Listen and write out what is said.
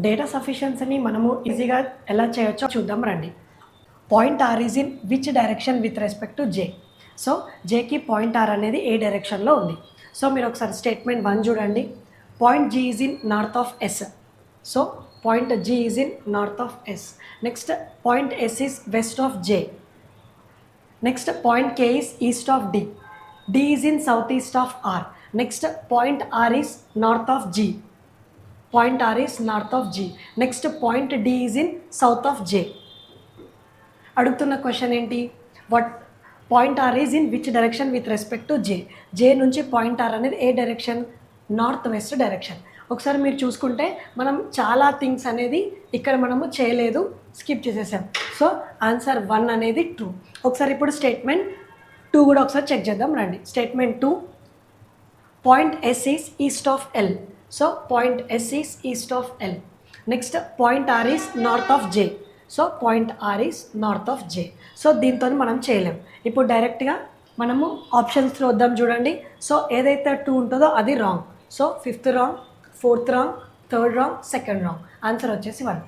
Data సఫిషియన్సీని మనము ఈజీగా ఎలా చేయొచ్చో చూద్దాం రండి. Point R is in which direction with respect to J. So జేకి పాయింట్ ఆర్ అనేది ఏ డైరెక్షన్లో ఉంది. సో మీరు ఒకసారి స్టేట్మెంట్ 1 చూడండి. Point G is in north of S. So point G is in north of S. Next point S is west of J. Next point K is east of D. D is in south east of R. Next point R is north of G. Point R is north of G. Next point D is in south of J. అడుగుతున్న question ఏంటి? What point R is in which direction with respect to J. J నుంచి point R అనేది ఏ direction? North west direction. ఒకసారి మీరు చూసుకుంటే మనం చాలా థింగ్స్ అనేది ఇక్కడ మనము చేయలేదు, స్కిప్ చేసేసాం. సో ఆన్సర్ 1 అనేది ట్రూ. ఒకసారి ఇప్పుడు స్టేట్మెంట్ 2 కూడా ఒకసారి చెక్ చేద్దాం రండి. Statement 2, point S is east of L. So point S is east of L. Next point R is north of J. So point R is north of J. So దీంతో మనం చేయలేం. ఇప్పుడు డైరెక్ట్గా మనము ఆప్షన్స్లో వద్దాం చూడండి. సో ఏదైతే 2 ఉంటుందో అది wrong. So 5th wrong, 4th wrong, 3rd wrong, 2nd wrong. Answer వచ్చేసి 1.